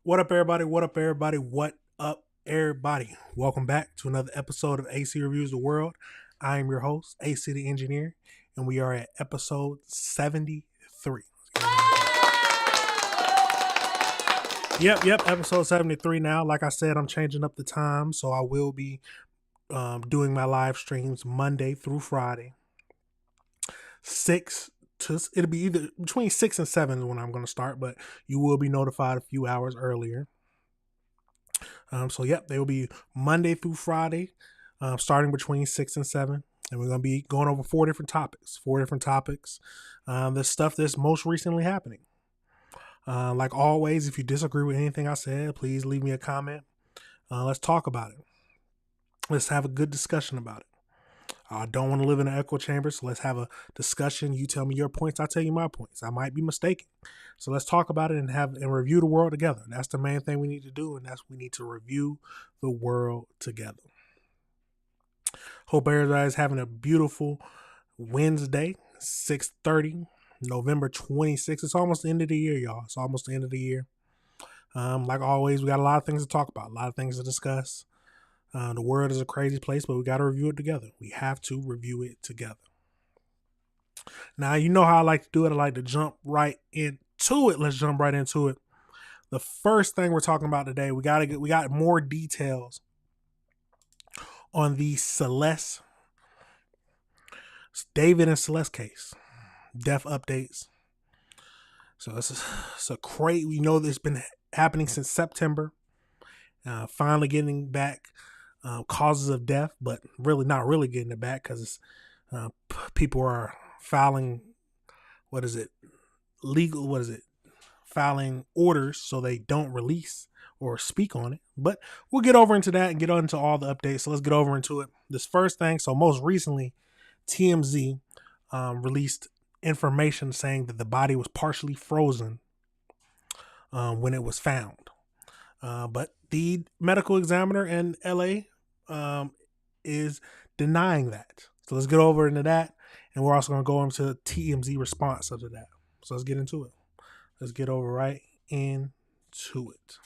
What up, everybody? What up, everybody? What up, everybody? Welcome back to another episode of AC Reviews the World. I am your host, AC the Engineer, and we are at episode 73. Yep, episode 73 now. Like I said, I'm changing up the time, so I will be doing my live streams Monday through Friday. It'll be either between 6 and 7 when I'm going to start, but you will be notified a few hours earlier. They will be Monday through Friday, starting between 6 and 7. And we're going to be going over four different topics. The stuff that's most recently happening. Like always, if you disagree with anything I said, please leave me a comment. Let's talk about it. Let's have a good discussion about it. I don't want to live in an echo chamber, so let's have a discussion. You tell me your points, I tell you my points. I might be mistaken. So let's talk about it and review the world together. That's the main thing we need to do, and we need to review the world together. Hope everybody's having a beautiful Wednesday, 6:30, November 26th. It's almost the end of the year, y'all. It's almost the end of the year. Like always, we got a lot of things to talk about, a lot of things to discuss. The world is a crazy place, but we got to review it together. We have to review it together. Now, you know how I like to do it. I like to jump right into it. Let's jump right into it. The first thing we're talking about today, we got more details on the David and Celeste case. Death updates. So it's a crazy. We know this has been happening since September. Finally getting back causes of death, but really not really getting it back because people are filing filing orders so they don't release or speak on it. But we'll get over into that and get into all the updates. So let's get over into it. This first thing, so most recently TMZ released information saying that the body was partially frozen when it was found, but the medical examiner in LA is denying that. So let's get over into that. And we're also going to go into TMZ response to that. So let's get into it. Let's get over right into it.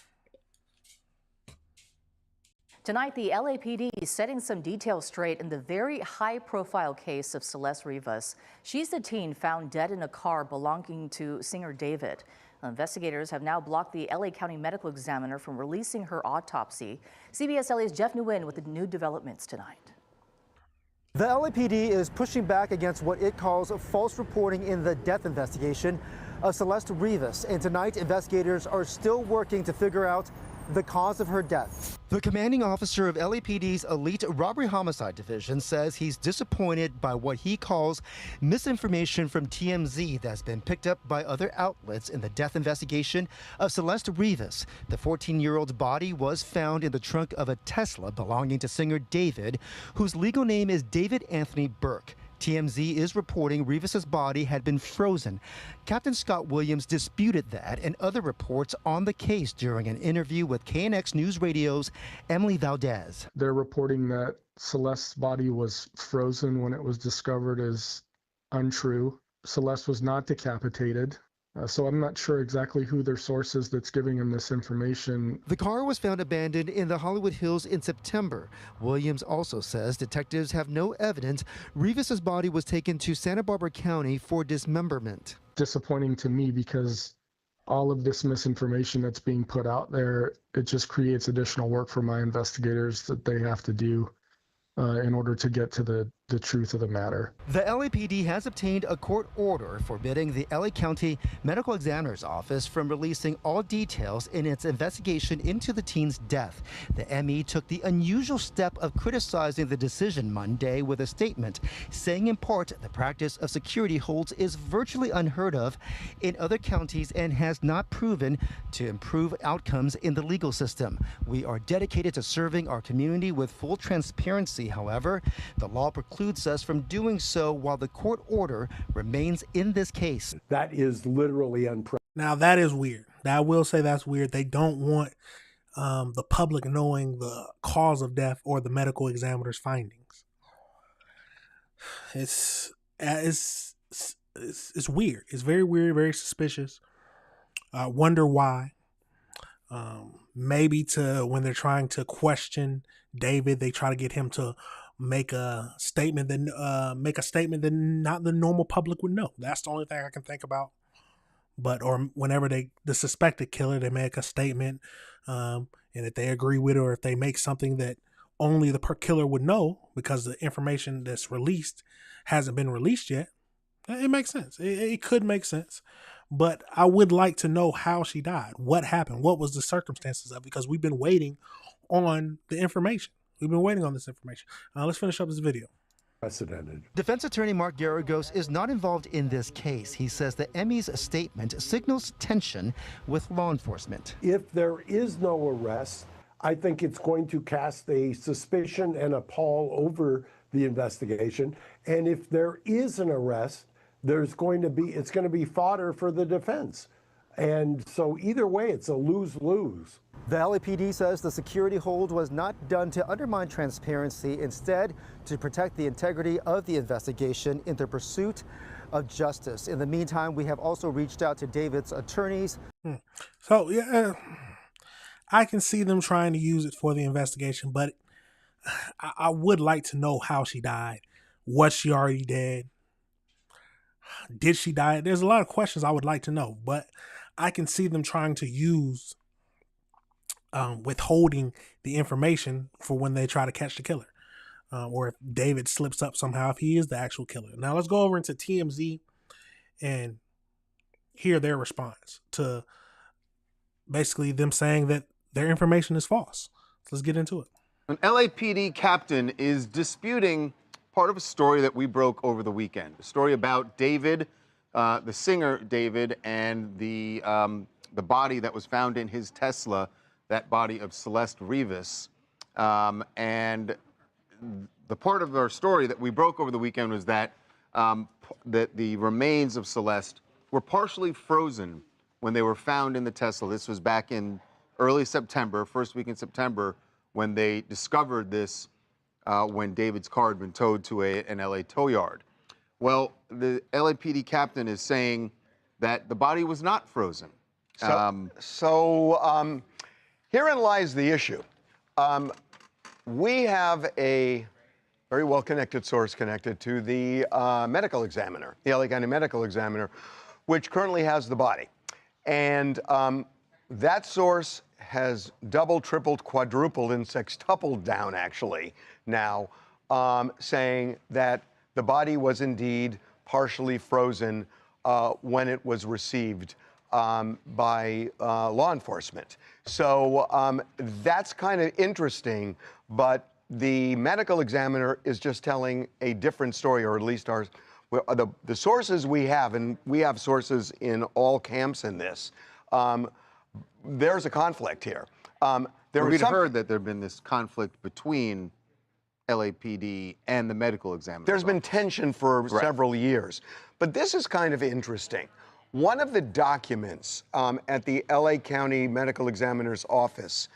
Tonight, the LAPD is setting some details straight in the very high-profile case of Celeste Rivas. She's the teen found dead in a car belonging to singer David. Investigators have now blocked the LA County Medical Examiner from releasing her autopsy. CBS LA's Jeff Nguyen with the new developments tonight. The LAPD is pushing back against what it calls false reporting in the death investigation of Celeste Rivas. And tonight, investigators are still working to figure out the cause of her death. The commanding officer of LAPD's elite robbery homicide division says he's disappointed by what he calls misinformation from TMZ that's been picked up by other outlets in the death investigation of Celeste Rivas. The 14-year-old's body was found in the trunk of a Tesla belonging to singer David, whose legal name is David Anthony Burke. TMZ is reporting Rivas's body had been frozen. Captain Scott Williams disputed that and other reports on the case during an interview with KNX News Radio's Emily Valdez. They're reporting that Celeste's body was frozen when it was discovered is untrue. Celeste was not decapitated. So I'm not sure exactly who their source is that's giving them this information. The car was found abandoned in the Hollywood Hills in September. Williams also says detectives have no evidence Rivas's body was taken to Santa Barbara County for dismemberment. Disappointing to me because all of this misinformation that's being put out there, it just creates additional work for my investigators that they have to do in order to get to the truth of the matter. The LAPD has obtained a court order forbidding the LA County Medical Examiner's Office from releasing all details in its investigation into the teen's death. The ME took the unusual step of criticizing the decision Monday with a statement saying in part the practice of security holds is virtually unheard of in other counties and has not proven to improve outcomes in the legal system. We are dedicated to serving our community with full transparency. However, the law precludes us from doing so while the court order remains in this case. That is literally unprecedented. Now, that is weird. I will say that's weird. They don't want the public knowing the cause of death or the medical examiner's findings. It's weird. It's very weird, very suspicious. I wonder why. Maybe to when they're trying to question David, they try to get him to make a statement that not the normal public would know. That's the only thing I can think about. But or whenever the suspected killer, they make a statement, and if they agree with it, or if they make something that only the killer would know because the information that's released hasn't been released yet, it makes sense. It could make sense. But I would like to know how she died. What happened? What was the circumstances of it? Because we've been waiting on the information. We've been waiting on this information. Let's finish up this video. Precedented. Defense attorney Mark Garagos is not involved in this case. He says the Emmy's statement signals tension with law enforcement. If there is no arrest, I think it's going to cast a suspicion and a pall over the investigation. And if there is an arrest, it's going to be fodder for the defense. And so either way, it's a lose-lose. The LAPD says the security hold was not done to undermine transparency, instead to protect the integrity of the investigation in the pursuit of justice. In the meantime, we have also reached out to David's attorneys. So, yeah, I can see them trying to use it for the investigation, but I would like to know how she died. Was she already dead? Did she die? There's a lot of questions I would like to know, but I can see them trying to use withholding the information for when they try to catch the killer, or if David slips up somehow, if he is the actual killer. Now let's go over into TMZ and hear their response to basically them saying that their information is false. So let's get into it. An LAPD captain is disputing part of a story that we broke over the weekend. A story about David, the singer David, and the body that was found in his Tesla, that body of Celeste Rivas. And the part of our story that we broke over the weekend was that, that the remains of Celeste were partially frozen when they were found in the Tesla. This was back in early September, first week in September, when they discovered this when David's car had been towed to an LA tow yard. Well, the LAPD captain is saying that the body was not frozen. Herein lies the issue. We have a very well-connected source connected to the medical examiner, the LA County Medical Examiner, which currently has the body. And that source has doubled, tripled, quadrupled, and sextupled down, actually, now, saying that the body was indeed partially frozen when it was received by law enforcement. So that's kind of interesting, but the medical examiner is just telling a different story, or at least the sources we have, and we have sources in all camps in this, there's a conflict here. We'd heard that there had been this conflict between LAPD and the medical examiner. There's been tension for several years, but this is kind of interesting. One of the documents at the LA County Medical Examiner's office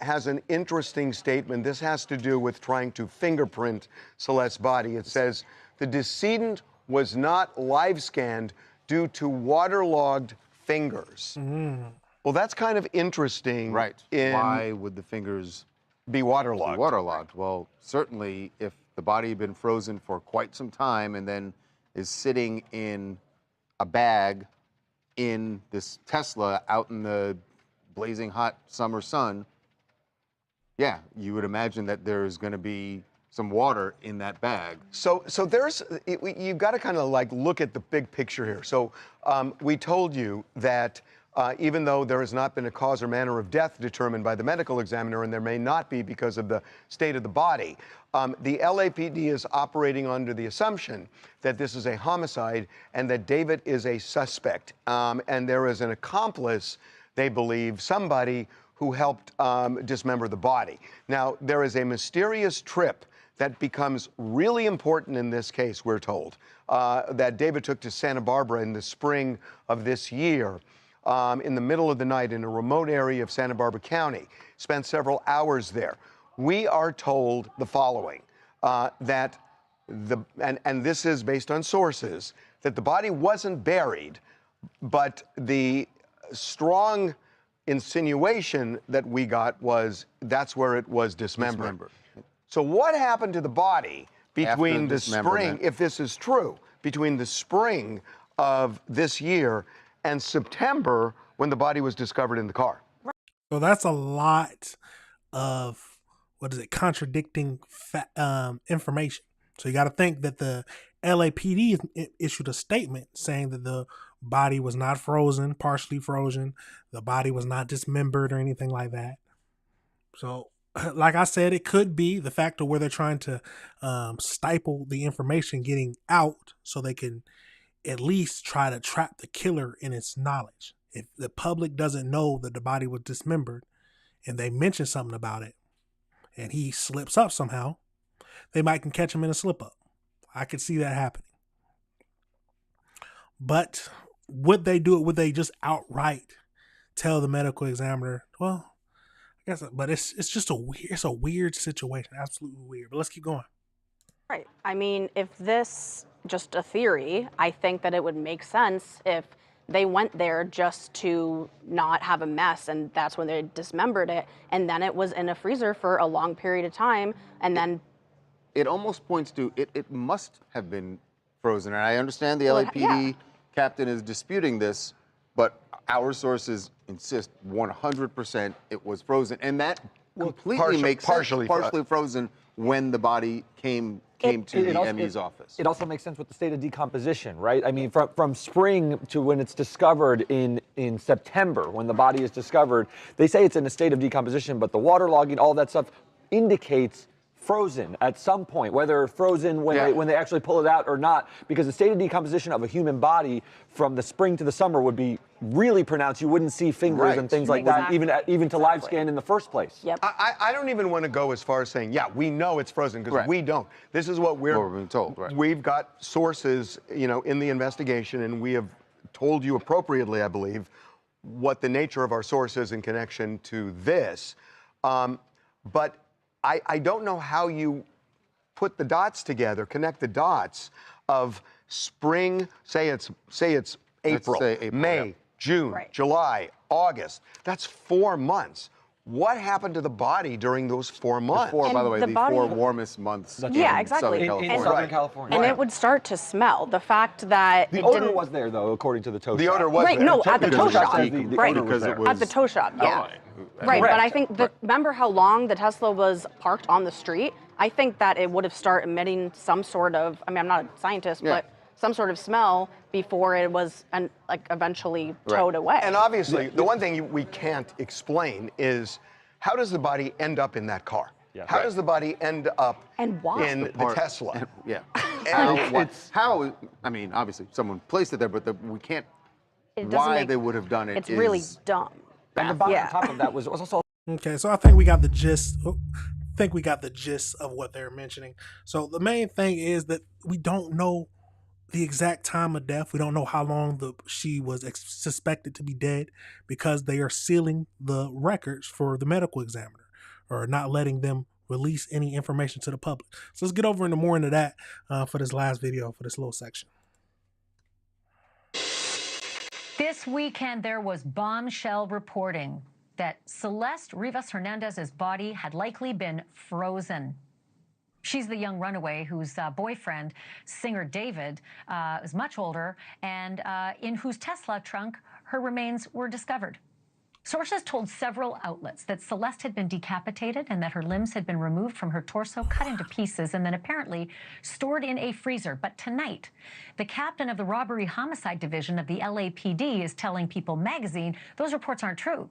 has an interesting statement. This has to do with trying to fingerprint Celeste's body. It says the decedent was not live scanned due to waterlogged fingers. Well, that's kind of interesting. Right. Why would the fingers be waterlogged? Well, certainly if the body had been frozen for quite some time and then is sitting in a bag in this Tesla out in the blazing hot summer sun, yeah, you would imagine that there's going to be some water in that bag. So you've got to kind of like look at the big picture here. So we told you that even though there has not been a cause or manner of death determined by the medical examiner, and there may not be because of the state of the body, the LAPD is operating under the assumption that this is a homicide and that David is a suspect. And there is an accomplice, they believe, somebody who helped dismember the body. Now, there is a mysterious trip that becomes really important in this case, we're told, that David took to Santa Barbara in the spring of this year. In the middle of the night in a remote area of Santa Barbara County, spent several hours there. We are told the following, that and this is based on sources, that the body wasn't buried, but the strong insinuation that we got was that's where it was dismembered. So what happened to the body between the spring, if this is true, between the spring of this year and September when the body was discovered in the car? So that's a lot of, contradicting information. So you got to think that the LAPD issued a statement saying that the body was not frozen, partially frozen. The body was not dismembered or anything like that. So, like I said, it could be the fact of where they're trying to stifle the information getting out so they can at least try to trap the killer in its knowledge. If the public doesn't know that the body was dismembered and they mention something about it and he slips up somehow, they might can catch him in a slip up. I could see that happening. But would they do it? Would they just outright tell the medical examiner, well, I guess, but it's just a weird situation. Absolutely weird. But let's keep going. Right. I mean, if this just a theory, I think that it would make sense if they went there just to not have a mess, and that's when they dismembered it, and then it was in a freezer for a long period of time, and then it almost points to it must have been frozen. And I understand the LAPD captain is disputing this, but our sources insist 100% it was frozen, and that completely makes sense. Partially frozen when the body came to the ME's office. It also makes sense with the state of decomposition, right? I mean, from spring to when it's discovered in September, when the body is discovered, they say it's in a state of decomposition, but the waterlogging, all that stuff indicates frozen at some point, whether frozen when they actually pull it out or not, because the state of decomposition of a human body from the spring to the summer would be really pronounced. You wouldn't see fingers and things like that, even to live scan in the first place. Yep. I don't even want to go as far as saying, yeah, we know it's frozen, because we don't. This is what we're being told. Right. We've got sources, in the investigation, and we have told you appropriately, I believe, what the nature of our source is in connection to this. But I don't know how you put the dots together, connect the dots of spring, say it's April, May, June, July, August. That's 4 months. What happened to the body during those 4 months? By the way, the 4 warmest months in Southern California. In Southern California. And it would start to smell. The fact that the odor was there, though, according to the tow shop. The odor was there. No, at the tow shop. Right, because it was at the tow shop, Right, but I think remember how long the Tesla was parked on the street? I think that it would have started emitting some sort of, I mean, I'm not a scientist, but some sort of smell before it was eventually towed away. And obviously, the one thing we can't explain is how does the body end up in that car? How does the body end up in the Tesla? How? I mean, obviously, someone placed it there, but we can't. Why they would have done it? It's really dumb. And the body on top of that was also. Okay, so I think we got the gist. Of what they're mentioning. So the main thing is that we don't know the exact time of death. We don't know how long she was suspected to be dead, because they are sealing the records for the medical examiner, or not letting them release any information to the public. So let's get over more into that for this last video, for this little section. This weekend, there was bombshell reporting that Celeste Rivas Hernandez's body had likely been frozen. She's the young runaway whose boyfriend, singer David, is much older, and in whose Tesla trunk her remains were discovered. Sources told several outlets that Celeste had been decapitated and that her limbs had been removed from her torso, cut into pieces, and then apparently stored in a freezer. But tonight, the captain of the Robbery Homicide Division of the LAPD is telling People magazine those reports aren't true.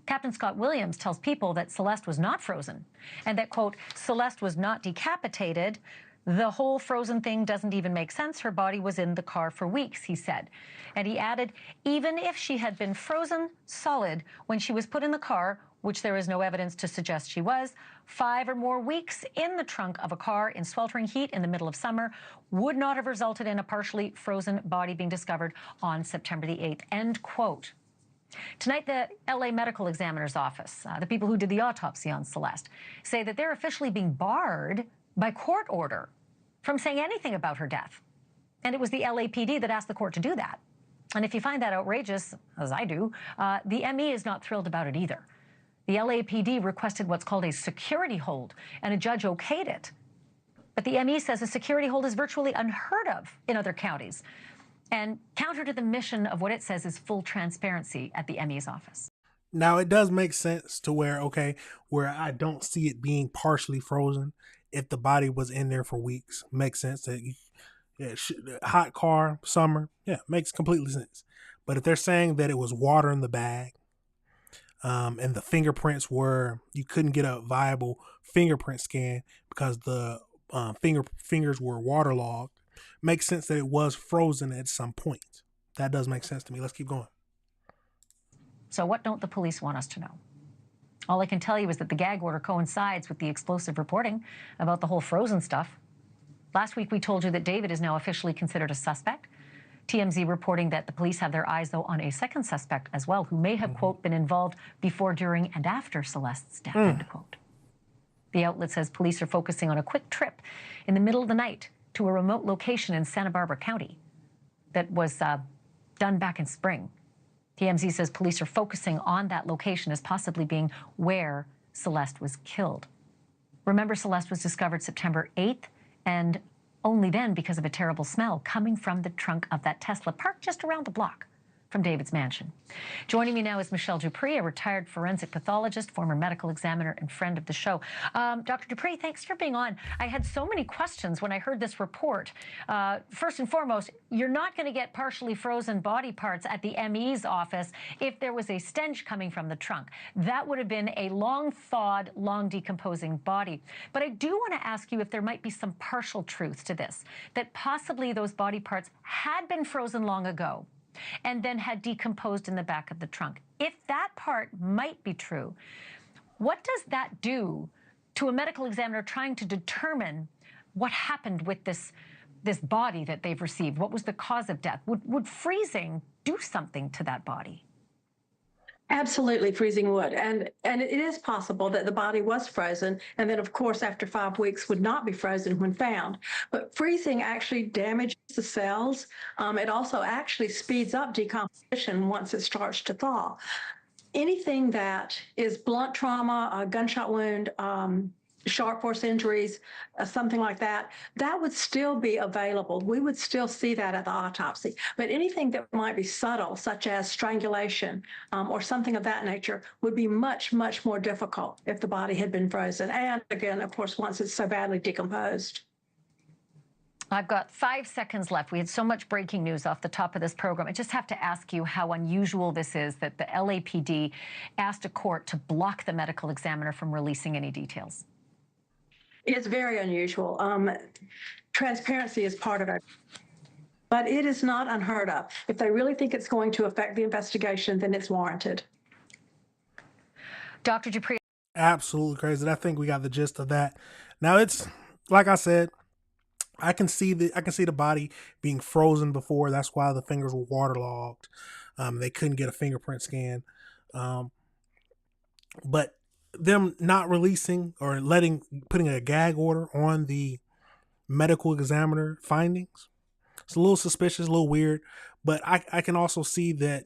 Captain Scott Williams tells People that Celeste was not frozen and that, quote, Celeste was not decapitated. The whole frozen thing doesn't even make sense. Her body was in the car for weeks, he said. And he added, even if she had been frozen solid when she was put in the car, which there is no evidence to suggest she was, 5 or more weeks in the trunk of a car in sweltering heat in the middle of summer would not have resulted in a partially frozen body being discovered on September the 8th, end quote. Tonight, the LA Medical Examiner's Office, the people who did the autopsy on Celeste, say that they're officially being barred by court order from saying anything about her death. And it was the LAPD that asked the court to do that. And if you find that outrageous, as I do, the ME is not thrilled about it either. The LAPD requested what's called a security hold, and a judge okayed it. But the ME says a security hold is virtually unheard of in other counties, and counter to the mission of what it says is full transparency at the ME's office. Now, it does make sense to where I don't see it being partially frozen if the body was in there for weeks. Makes sense that hot car, summer, makes completely sense. But if they're saying that it was water in the bag, and the fingerprints you couldn't get a viable fingerprint scan because the fingers were waterlogged, makes sense that it was frozen at some point. That does make sense to me. Let's keep going. So what don't the police want us to know? All I can tell you is that the gag order coincides with the explosive reporting about the whole frozen stuff. Last week, we told you that David is now officially considered a suspect. TMZ reporting that the police have their eyes, though, on a second suspect as well, who may have, quote, been involved before, during, and after Celeste's death, end quote. The outlet says police are focusing on a quick trip in the middle of the night to a remote location in Santa Barbara County that was done back in spring. TMZ says police are focusing on that location as possibly being where Celeste was killed. Remember, Celeste was discovered September 8th, and only then because of a terrible smell coming from the trunk of that Tesla parked just around the block from David's mansion. Joining me now is Michelle Dupree, a retired forensic pathologist, former medical examiner, and friend of the show. Dr. Dupree, thanks for being on. I had so many questions when I heard this report. First and foremost, you're not going to get partially frozen body parts at the ME's office if there was a stench coming from the trunk. That would have been a long thawed, long decomposing body. But I do want to ask you if there might be some partial truth to this, that possibly those body parts had been frozen long ago and then had decomposed in the back of the trunk. If that part might be true, what does that do to a medical examiner trying to determine what happened with this body that they've received? What was the cause of death? Would freezing do something to that body? Absolutely, freezing would. And it is possible that the body was frozen, and then, of course, after 5 weeks would not be frozen when found. But freezing actually damages the cells. It also actually speeds up decomposition once it starts to thaw. Anything that is blunt trauma, a gunshot wound, sharp force injuries, something like that, that would still be available. We would still see that at the autopsy. But anything that might be subtle, such as strangulation or something of that nature, would be much, much more difficult if the body had been frozen. And again, of course, once it's so badly decomposed. I've got 5 seconds left. We had so much breaking news off the top of this program. I just have to ask you how unusual this is that the LAPD asked a court to block the medical examiner from releasing any details. It's very unusual. Transparency is part of it, but it is not unheard of. If they really think it's going to affect the investigation, then it's warranted. Dr. Dupree. Absolutely crazy. I think we got the gist of that. Now, it's like I said, I can see the body being frozen before. That's why the fingers were waterlogged. They couldn't get a fingerprint scan. But them not releasing or putting a gag order on the medical examiner findings, it's a little suspicious, a little weird, but I can also see that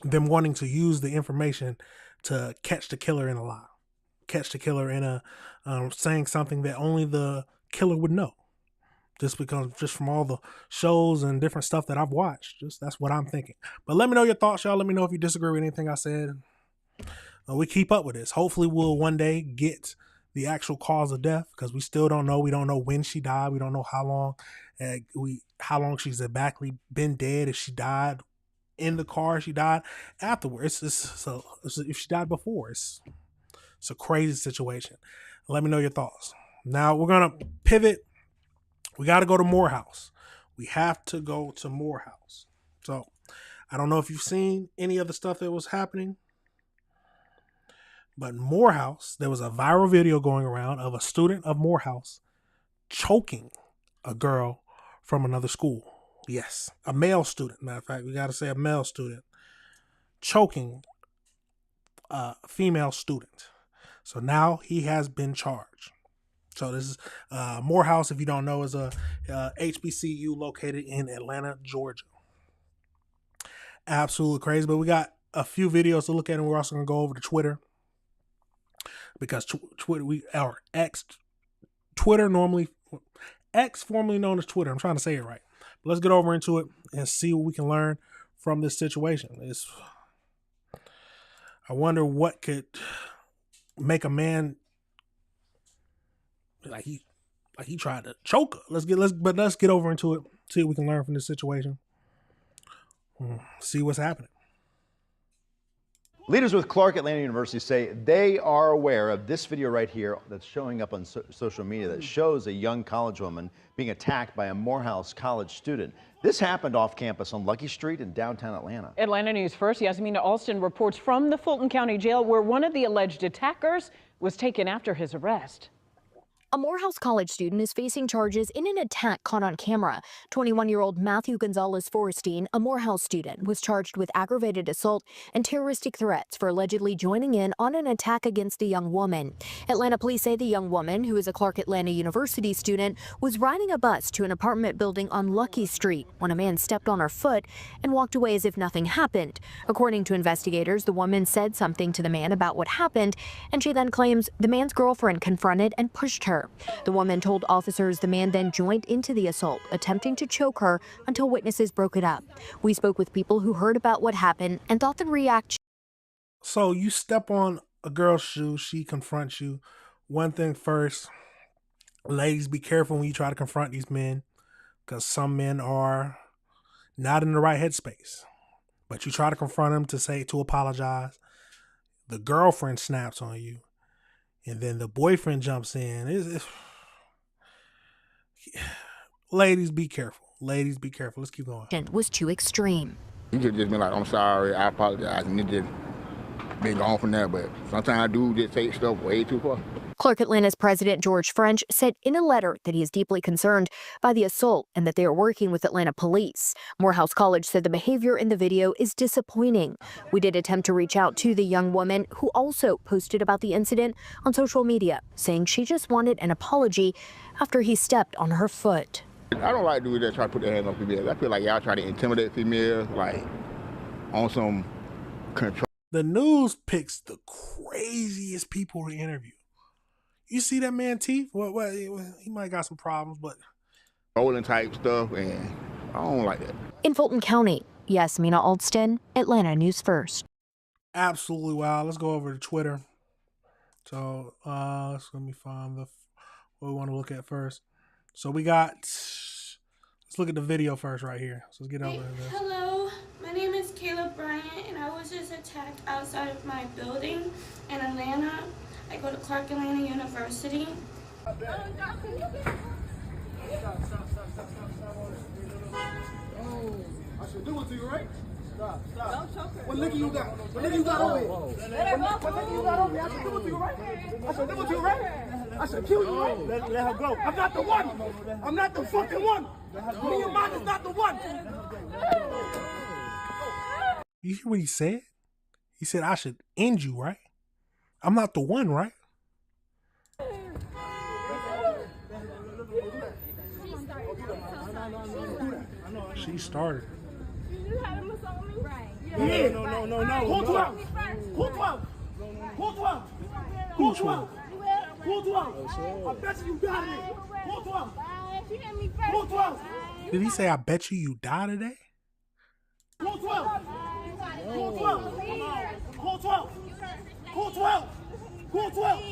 them wanting to use the information to catch the killer in a lie, catch the killer in a saying something that only the killer would know, just from all the shows and different stuff that I've watched. That's what I'm thinking. But let me know your thoughts, y'all. Let me know if you disagree with anything I said. We keep up with this. Hopefully we'll one day get the actual cause of death, because we still don't know. We don't know when she died. We don't know how long she's exactly been dead. If she died in the car, she died afterwards. So if she died before, it's a crazy situation. Let me know your thoughts. Now we're gonna pivot. We got to go to Morehouse. We have to go to Morehouse. So I don't know if you've seen any of the stuff that was happening, but Morehouse, there was a viral video going around of a student of Morehouse choking a girl from another school. Yes, a male student. Matter of fact, we got to say a male student choking a female student. So now he has been charged. So this is Morehouse, if you don't know, is a HBCU located in Atlanta, Georgia. Absolutely crazy. But we got a few videos to look at, and we're also going to go over to Twitter. Because Twitter, Twitter normally, X formerly known as Twitter. I'm trying to say it right. But let's get over into it and see what we can learn from this situation. I wonder what could make a man like he tried to choke her. Let's get over into it. See what we can learn from this situation. See what's happening. Leaders with Clark Atlanta University say they are aware of this video right here that's showing up on social media that shows a young college woman being attacked by a Morehouse college student. This happened off campus on Lucky Street in downtown Atlanta. Atlanta News First, Yasmina Alston reports from the Fulton County Jail where one of the alleged attackers was taken after his arrest. A Morehouse college student is facing charges in an attack caught on camera. 21-year-old Matthew Gonzalez Forrestine, a Morehouse student, was charged with aggravated assault and terroristic threats for allegedly joining in on an attack against a young woman. Atlanta police say the young woman, who is a Clark Atlanta University student, was riding a bus to an apartment building on Lucky Street when a man stepped on her foot and walked away as if nothing happened. According to investigators, the woman said something to the man about what happened, and she then claims the man's girlfriend confronted and pushed her. The woman told officers the man then joined into the assault, attempting to choke her until witnesses broke it up. We spoke with people who heard about what happened and thought the reaction. So you step on a girl's shoe, she confronts you. One thing first, ladies, be careful when you try to confront these men, because some men are not in the right headspace. But you try to confront them to apologize. The girlfriend snaps on you. And then the boyfriend jumps in. Ladies, be careful. Ladies, be careful. Let's keep going. Was too extreme. You could just be like, I'm sorry, I apologize, and it just been gone from there. But sometimes dudes just take stuff way too far. Clark Atlanta's president, George French, said in a letter that he is deeply concerned by the assault and that they are working with Atlanta police. Morehouse College said the behavior in the video is disappointing. We did attempt to reach out to the young woman, who also posted about the incident on social media, saying she just wanted an apology after he stepped on her foot. I don't like dudes that try to put their hands on females. I feel like y'all try to intimidate females, like on some control. The news picks the craziest people to interview. You see that man teeth? Well, he might got some problems, but rolling type stuff, and I don't like that. In Fulton County, Yasmina Alston, Atlanta News First. Absolutely wild. Let's go over to Twitter. So let me find what we want to look at first. So we got, let's look at the video first right here. So let's get over this. Hello, my name is Caleb Bryant, and I was just attacked outside of my building in Atlanta. I go to Clark Atlanta University. Oh, I should do it to you, right? Stop. Don't choke her. What liquor you got? What liquor you got on me? What liquor you got on me? I should do it to you, right? I should do it to you, right? I should kill you, right? Let her go. I'm not the one. I'm not the fucking one. Me and mine is not the one. You hear what he said? He said, I should end you, right? I'm not the one, right? She started. Yeah. No. Who 12? Who 12? Who 12? Who 12? Who 12? I bet you got it. Who 12? Who 12? Did he say, I bet you die today? Who 12? Who 12? Who 12? Who 12? Who 12?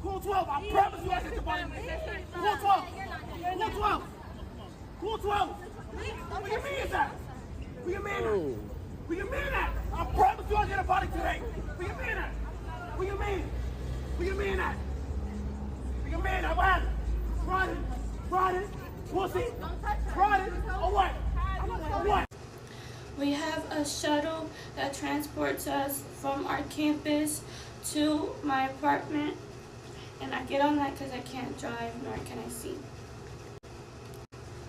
Who 12? I promise you I get the body. Who 12? Who 12? Who 12? What do you mean that? What do you mean that? What do you mean that? I promise you I'll get a body today. What do you mean that? What do you mean? What do you mean that? What do you mean that? What happened? Friday, pussy, Friday, or what? What? We have a shuttle that transports us from our campus to my apartment, and I get on that because I can't drive nor can I see.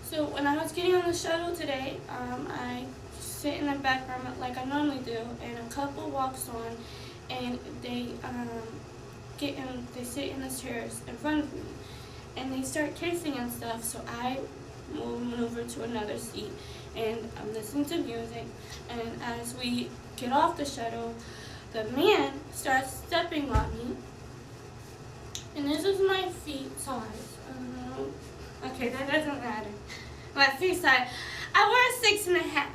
So when I was getting on the shuttle today, I sit in the back room like I normally do, and a couple walks on, and they sit in the chairs in front of me, and they start kissing and stuff. So I maneuver to another seat, and I'm listening to music, and as we get off the shuttle, the man starts stepping on me, and this is my feet size. Okay, that doesn't matter. My feet size. I wear 6.5.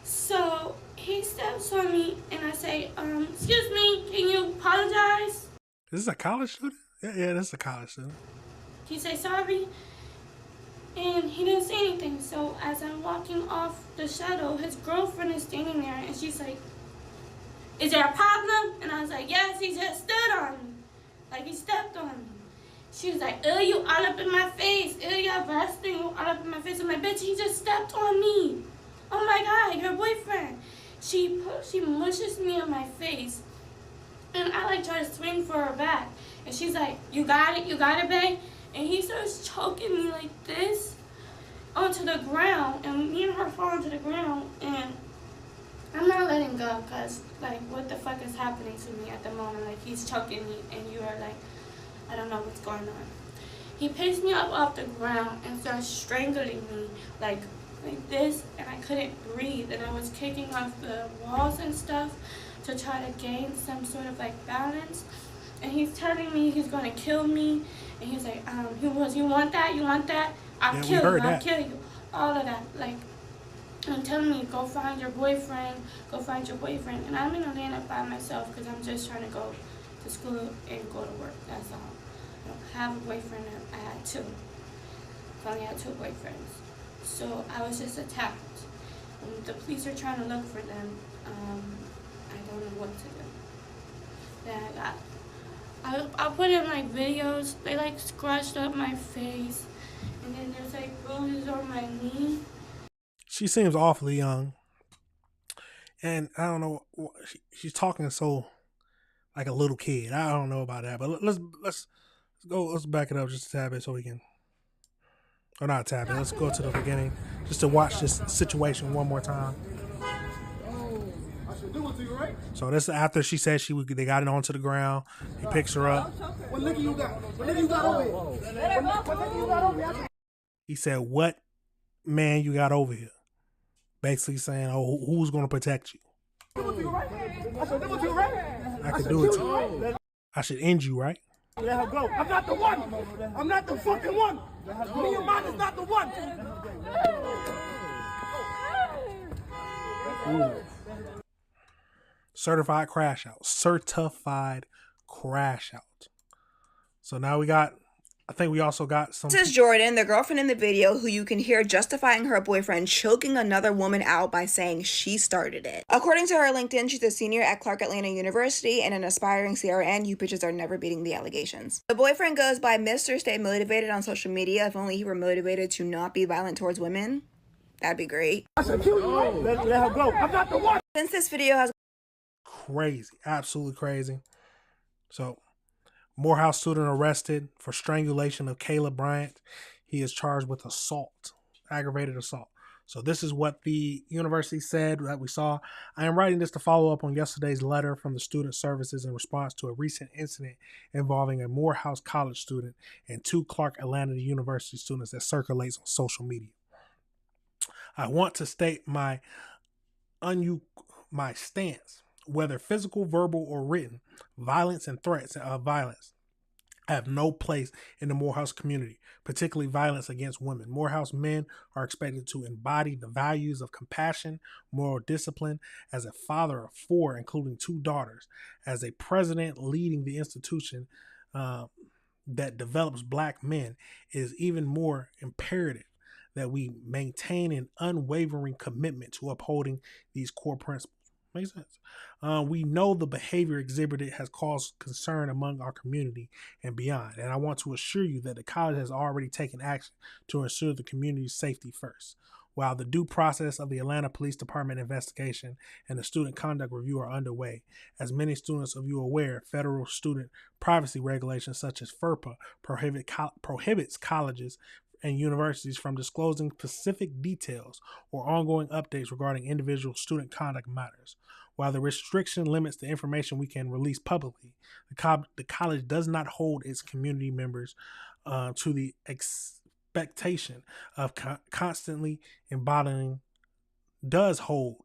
So he steps on me, and I say, excuse me, can you apologize? Is this a college student? Yeah, this is a college student. He say sorry, and he didn't say anything. So as I'm walking off the shuttle, his girlfriend is standing there, and she's like, is there a problem? And I was like, yes, he just stood on me. Like he stepped on me. She was like, ew, you all up in my face. Ew, you're busting, you all up in my face. I'm like, bitch, he just stepped on me. Oh my God, your boyfriend. She mushes me in my face. And I like try to swing for her back. And she's like, you got it, babe? And he starts choking me like this onto the ground. And me and her fall onto the ground. And I'm not letting go because, like, what the fuck is happening to me at the moment? Like, he's choking me and you are like, I don't know what's going on. He picks me up off the ground and starts strangling me like this, and I couldn't breathe, and I was kicking off the walls and stuff to try to gain some sort of like balance. And he's telling me he's gonna kill me, and he's like, you want that? I'll kill you, all of that. Like, I'm telling me, go find your boyfriend, and I'm in Atlanta by myself because I'm just trying to go to school and go to work. That's all. I don't have a boyfriend. I had two. I only had 2 boyfriends. So I was just attacked. The police are trying to look for them. I don't know what to do. Then I'll put in like videos. They like scratched up my face, and then there's like bruises on my knee. She seems awfully young, and I don't know. She's talking so like a little kid. I don't know about that, but let's go. Let's back it up just a tad bit so we can. Or not tap it. Let's go to the beginning just to watch this situation one more time. So this is after she said they got it onto the ground. He picks her up. What nigga you got? What nigga you got over here? He said, "What man you got over here?" Basically saying, "Oh, who's gonna protect you?" I could do it to you. I should end you, right? Let her go. I'm not the one. I'm not the fucking one. Me and mine is not the one. Ooh. Certified crash out. Certified crash out. So now I think we also got some. This is Jordan, the girlfriend in the video, who you can hear justifying her boyfriend choking another woman out by saying she started it. According to her LinkedIn, she's a senior at Clark Atlanta University and an aspiring CRN. You bitches are never beating the allegations. The boyfriend goes by Mr. Stay Motivated on social media. If only he were motivated to not be violent towards women, that'd be great. I said, kill you, right? Let her go. I'm not the one. Since this video has crazy, absolutely crazy. So, Morehouse student arrested for strangulation of Kayla Bryant. He is charged with assault, aggravated assault. So this is what the university said that we saw. I am writing this to follow up on yesterday's letter from the student services in response to a recent incident involving a Morehouse college student and 2 Clark Atlanta University students that circulates on social media. I want to state my stance. Whether physical, verbal, or written, violence and threats of violence have no place in the Morehouse community, particularly violence against women. Morehouse men are expected to embody the values of compassion, moral discipline. As a father of 4, including 2 daughters, as a president leading the institution that develops black men, it is even more imperative that we maintain an unwavering commitment to upholding these core principles. Makes sense. We know the behavior exhibited has caused concern among our community and beyond, and I want to assure you that the college has already taken action to ensure the community's safety first. While the due process of the Atlanta Police Department investigation and the student conduct review are underway, as many students of you are aware, federal student privacy regulations such as FERPA prohibits colleges and universities from disclosing specific details or ongoing updates regarding individual student conduct matters. While the restriction limits the information we can release publicly, the college does not hold its community members to the expectation of constantly embodying does hold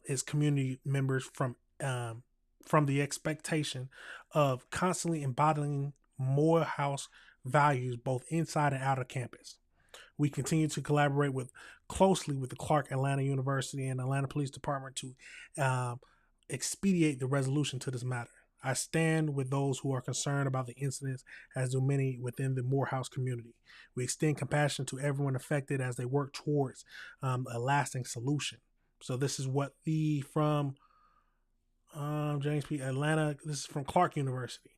its community members from the expectation of constantly embodying Morehouse values both inside and out of campus. We continue to collaborate closely with the Clark Atlanta University and Atlanta Police Department to expedite the resolution to this matter. I stand with those who are concerned about the incidents, as do many within the Morehouse community. We extend compassion to everyone affected as they work towards a lasting solution. So this is what from James P. Atlanta. This is from Clark University.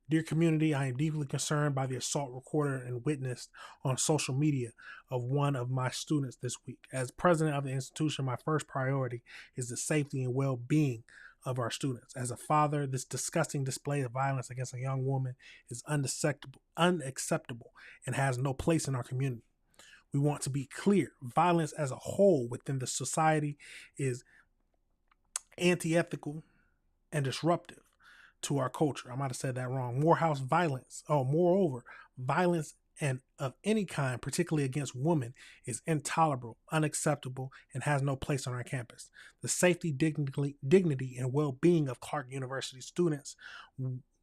Dear community, I am deeply concerned by the assault recorded and witnessed on social media of one of my students this week. As president of the institution, my first priority is the safety and well-being of our students. As a father, this disgusting display of violence against a young woman is unacceptable and has no place in our community. We want to be clear. Violence as a whole within the society is anti-ethical and disruptive to our culture. I might have said that wrong. Moreover, violence and of any kind, particularly against women, is intolerable, unacceptable, and has no place on our campus. The safety, dignity, and well-being of Clark University students,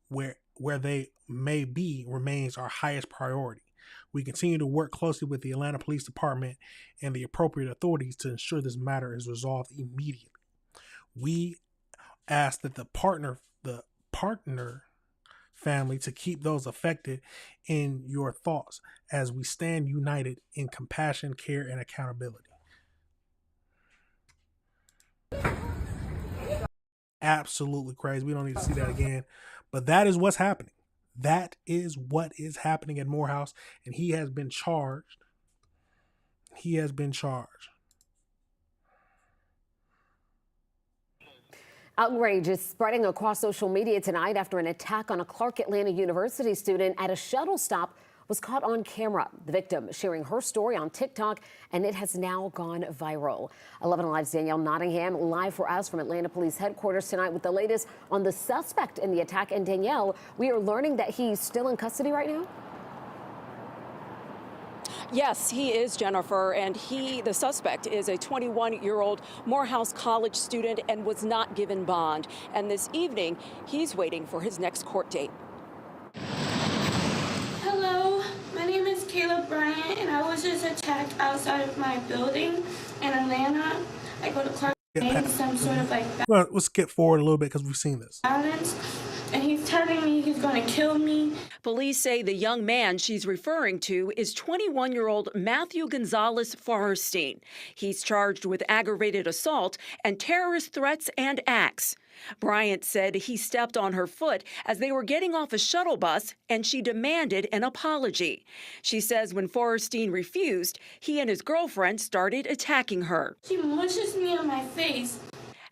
where they may be, remains our highest priority. We continue to work closely with the Atlanta Police Department and the appropriate authorities to ensure this matter is resolved immediately. We ask that the partner family to keep those affected in your thoughts as we stand united in compassion, care, and accountability. Absolutely crazy. We don't need to see that again. But that is what's happening. That is what is happening at Morehouse, and he has been charged. Outrage is spreading across social media tonight after an attack on a Clark Atlanta University student at a shuttle stop was caught on camera. The victim sharing her story on TikTok, and it has now gone viral. 11 Alive's Danielle Nottingham live for us from Atlanta Police Headquarters tonight with the latest on the suspect in the attack. And Danielle, we are learning that he's still in custody right now? Yes, he is, Jennifer, and the suspect is a 21-year-old Morehouse College student and was not given bond. And this evening, he's waiting for his next court date. Hello, my name is Caleb Bryant, and I was just attacked outside of my building in Atlanta. I go to Clark, some sort of Well, we'll skip forward a little bit because we've seen this. Violence, and he's telling me he's going to kill me. Police say the young man she's referring to is 21-year-old Matthew Gonzalez Forrestine. He's charged with aggravated assault and terrorist threats and acts. Bryant said he stepped on her foot as they were getting off a shuttle bus, and she demanded an apology. She says when Forrestine refused, he and his girlfriend started attacking her. She mushes me on my face.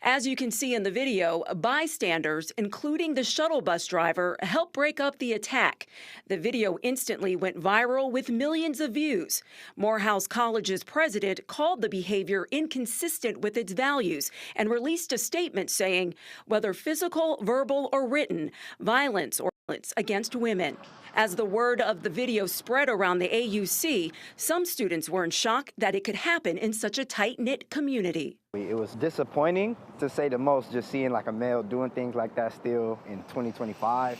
As you can see in the video, bystanders, including the shuttle bus driver, helped break up the attack. The video instantly went viral with millions of views. Morehouse College's president called the behavior inconsistent with its values and released a statement saying, whether physical, verbal, or written, violence or violence against women. As the word of the video spread around the AUC, some students were in shock that it could happen in such a tight-knit community. It was disappointing, to say the most, just seeing like a male doing things like that still in 2025.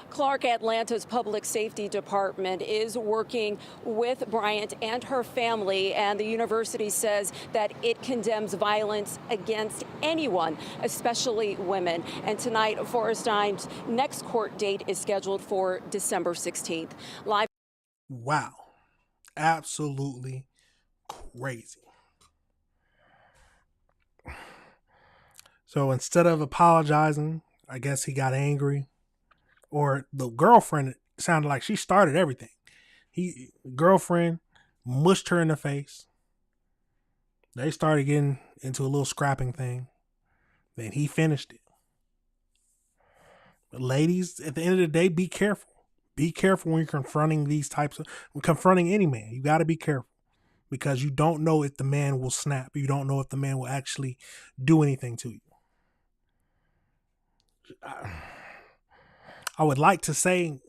Clark Atlanta's Public Safety Department is working with Bryant and her family, and the university says that it condemns violence against anyone, especially women. And tonight, Forrestine's next court date is scheduled for December 16th. Live. Wow. Absolutely crazy. So instead of apologizing, I guess he got angry. Or the girlfriend sounded like she started everything. Girlfriend mushed her in the face. They started getting into a little scrapping thing. Then he finished it. But ladies, at the end of the day, be careful. Be careful when you're confronting confronting any man. You got to be careful because you don't know if the man will snap. You don't know if the man will actually do anything to you. I would like to say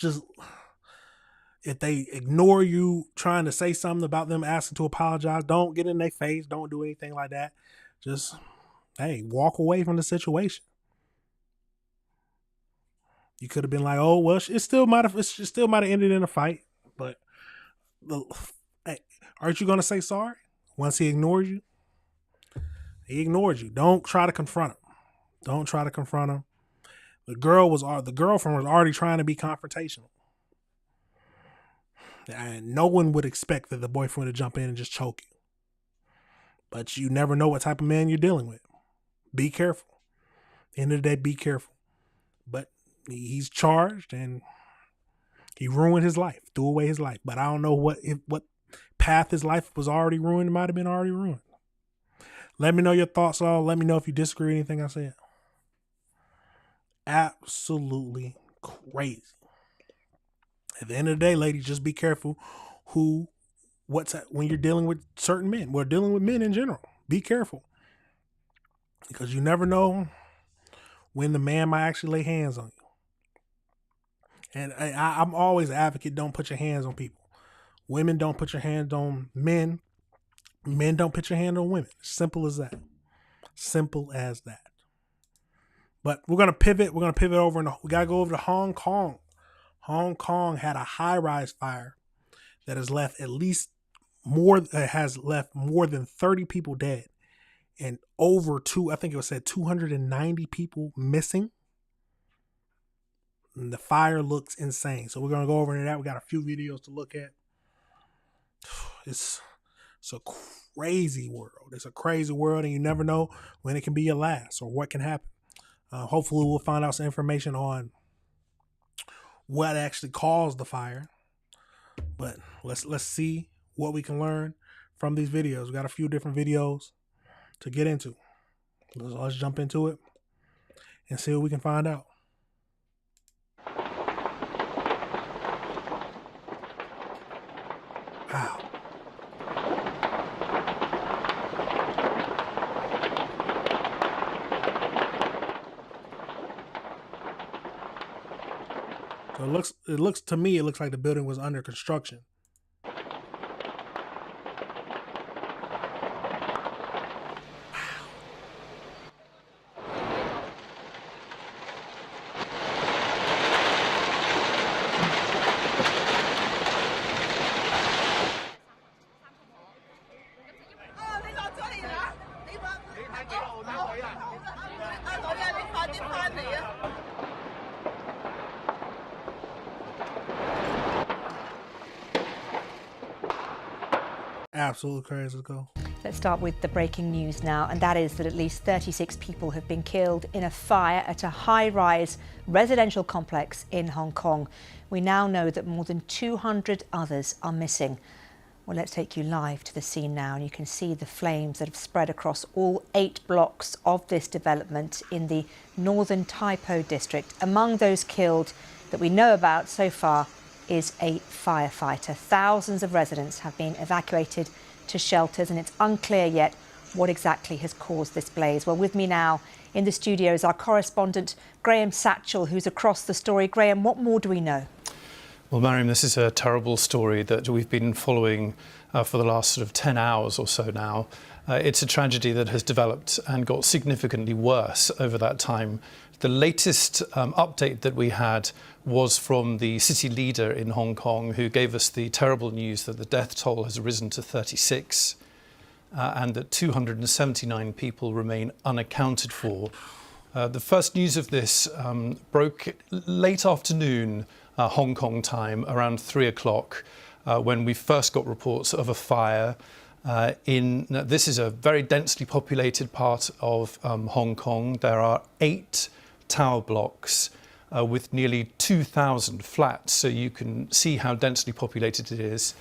just if they ignore you trying to say something about them asking to apologize, don't get in their face. Don't do anything like that. Just, hey, walk away from the situation. You could have been like, oh, well, it still might have ended in a fight. But hey, aren't you going to say sorry once he ignored you? He ignored you. Don't try to confront him. Don't try to confront him. The girlfriend was already trying to be confrontational. And no one would expect that the boyfriend would jump in and just choke you. But you never know what type of man you're dealing with. Be careful. At the end of the day, be careful. But he's charged and he ruined his life, threw away his life. But I don't know what path his life was already ruined. It might have been already ruined. Let me know your thoughts, all. Let me know if you disagree with anything I said. Absolutely crazy. At the end of the day, ladies, just be careful when you're dealing with certain men. We're dealing with men in general. Be careful. Because you never know when the man might actually lay hands on you. And I'm always an advocate, don't put your hands on people. Women don't put your hands on men. Men don't put your hand on women. Simple as that. Simple as that. But we're going to pivot. We're going to pivot over and we got to go over to Hong Kong. Hong Kong had a high-rise fire that has left more than 30 people dead and I think it was said 290 people missing. And the fire looks insane. So we're going to go over into that. We got a few videos to look at. It's a crazy world. It's a crazy world, and you never know when it can be your last or what can happen. Hopefully we'll find out some information on what actually caused the fire. But let's see what we can learn from these videos. We got a few different videos to get into. Let's jump into it and see what we can find out. Wow. So it looks to me like the building was under construction. Absolutely crazy. Let's go. Let's start with the breaking news now, and that is that at least 36 people have been killed in a fire at a high-rise residential complex in Hong Kong. We now know that more than 200 others are missing. Well, let's take you live to the scene now, and you can see the flames that have spread across all 8 blocks of this development in the northern Tai Po district. Among those killed that we know about so far is a firefighter. Thousands of residents have been evacuated to shelters, and it's unclear yet what exactly has caused this blaze. Well, with me now in the studio is our correspondent Graham Satchell, who's across the story. Graham, what more do we know? Well, Mariam, this is a terrible story that we've been following for the last sort of 10 hours or so now. It's a tragedy that has developed and got significantly worse over that time. The latest update that we had was from the city leader in Hong Kong, who gave us the terrible news that the death toll has risen to 36 and that 279 people remain unaccounted for. The first news of this broke late afternoon Hong Kong time, around 3 o'clock, when we first got reports of a fire this is a very densely populated part of Hong Kong. There are 8 tower blocks with nearly 2,000 flats, so you can see how densely populated it is.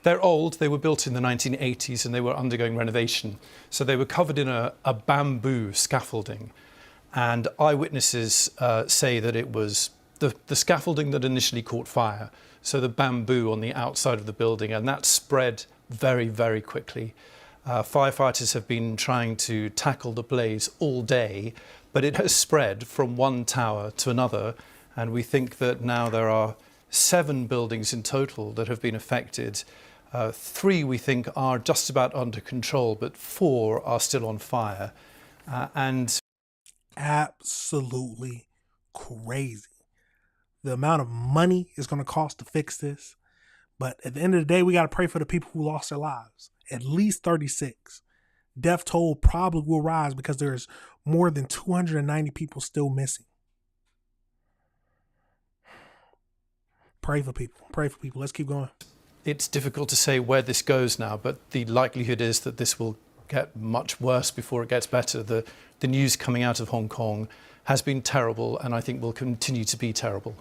They're old. They were built in the 1980s and they were undergoing renovation. So they were covered in a bamboo scaffolding. And eyewitnesses say that it was the scaffolding that initially caught fire, so the bamboo on the outside of the building, and that spread very, very quickly. Firefighters have been trying to tackle the blaze all day, but it has spread from one tower to another, and we think that now there are 7 buildings in total that have been affected. 3 we think are just about under control, but 4 are still on fire. And absolutely crazy. The amount of money it's going to cost to fix this. But at the end of the day, we got to pray for the people who lost their lives. At least 36. Death toll probably will rise because there's more than 290 people still missing. Pray for people. Pray for people. Let's keep going. It's difficult to say where this goes now, but the likelihood is that this will get much worse before it gets better. The news coming out of Hong Kong has been terrible, and I think will continue to be terrible.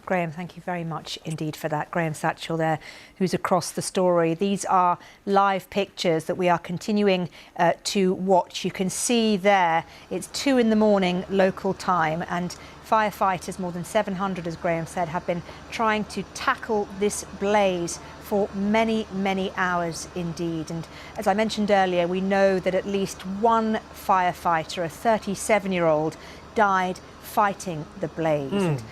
Graham, thank you very much indeed for that. Graham Satchell there, who's across the story. These are live pictures that we are continuing to watch. You can see there, it's 2 in the morning local time, and firefighters, more than 700, as Graham said, have been trying to tackle this blaze for many, many hours indeed. And as I mentioned earlier, we know that at least one firefighter, a 37-year-old, died fighting the blaze. And,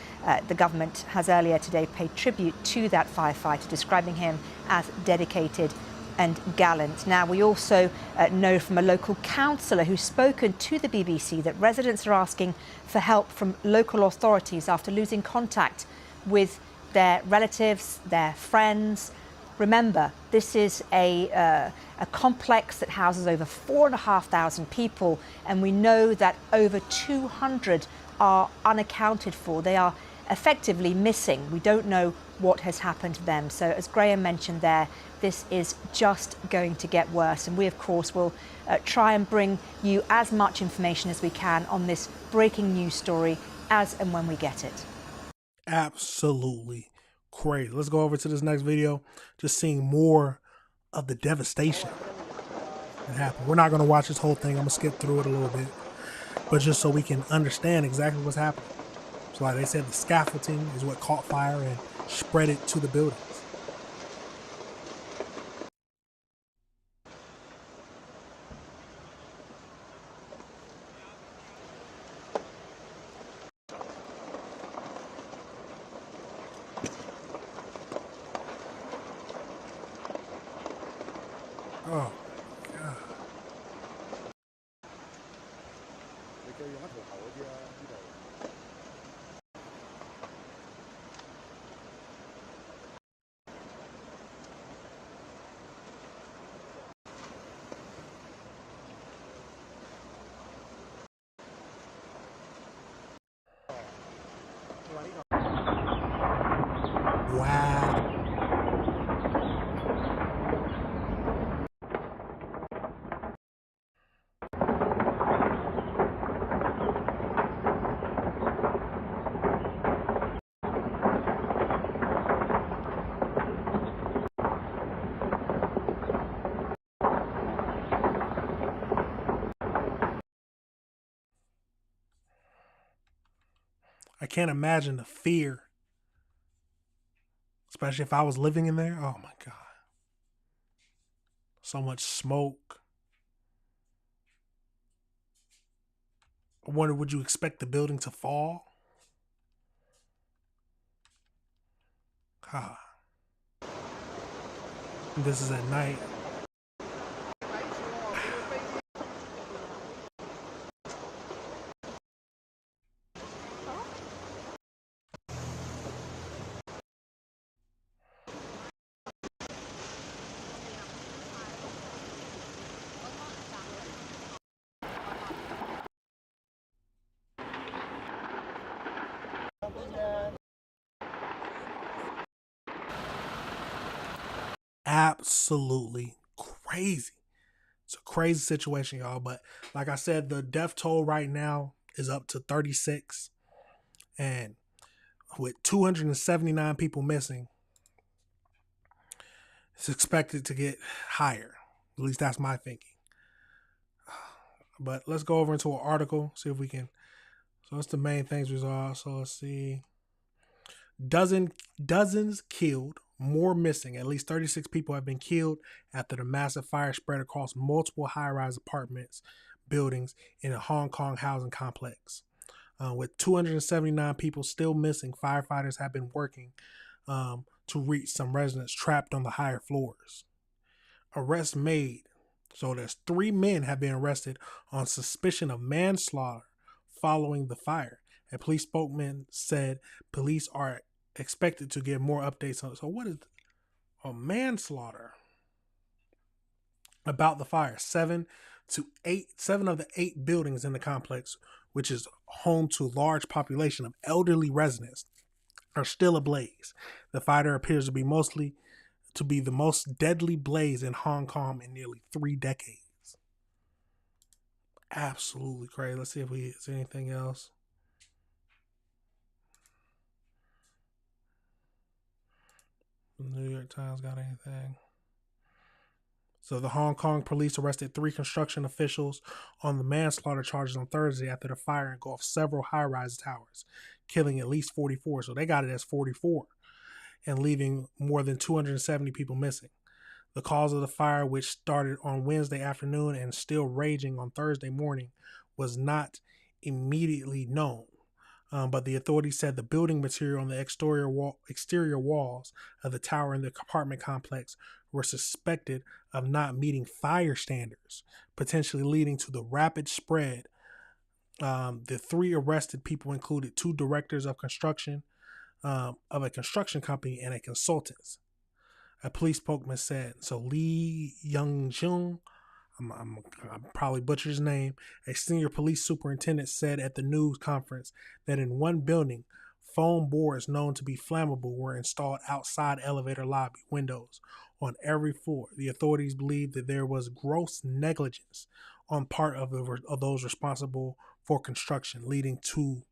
the government has earlier today paid tribute to that firefighter, describing him as dedicated and gallant. Now, we also know from a local councillor who's spoken to the BBC that residents are asking for help from local authorities after losing contact with their relatives, their friends. Remember, this is a complex that houses over 4,500 people, and we know that over 200 are unaccounted for. They are effectively missing. We don't know what has happened to them. So as Graham mentioned there, this is just going to get worse. And we, of course, will try and bring you as much information as we can on this breaking news story as and when we get it. Absolutely crazy. Let's go over to this next video, just seeing more of the devastation that happened. We're not going to watch this whole thing. I'm going to skip through it a little bit, but just so we can understand exactly what's happening. So like they said, the scaffolding is what caught fire and spread it to the buildings. Oh, God. Wow. I can't imagine the fear, especially if I was living in there. Oh my God. So much smoke. I wonder, would you expect the building to fall? Ah. This is at night. Absolutely crazy. It's a crazy situation, y'all. But like I said, the death toll right now is up to 36. And with 279 people missing, it's expected to get higher. At least that's my thinking. But let's go over into an article, see if we can. So that's the main things we saw. So let's see. Dozens killed, more missing. At least 36 people have been killed after the massive fire spread across multiple high-rise apartments buildings in a Hong Kong housing complex. With 279 people still missing, firefighters have been working to reach some residents trapped on the higher floors. Arrests made. So there's 3 men have been arrested on suspicion of manslaughter following the fire. A police spokesman said police are expected to give more updates on it. So what is a manslaughter? About the fire. 7 of the 8 buildings in the complex, which is home to a large population of elderly residents, are still ablaze. The fire appears to be the most deadly blaze in Hong Kong in nearly 3 decades. Absolutely crazy. Let's see if we see anything else. The New York Times got anything? So the Hong Kong police arrested 3 construction officials on the manslaughter charges on Thursday after the fire engulfed several high-rise towers, killing at least 44. So they got it as 44 and leaving more than 270 people missing. The cause of the fire, which started on Wednesday afternoon and still raging on Thursday morning, was not immediately known. But the authorities said the building material on the exterior walls of the tower and the apartment complex were suspected of not meeting fire standards, potentially leading to the rapid spread. The 3 arrested people included 2 directors of construction of a construction company and a consultant. A police spokesman said. So Lee Young-jung, I'm probably butchered his name, a senior police superintendent, said at the news conference that in one building, foam boards known to be flammable were installed outside elevator lobby windows on every floor. The authorities believe that there was gross negligence on part of those responsible for construction, leading to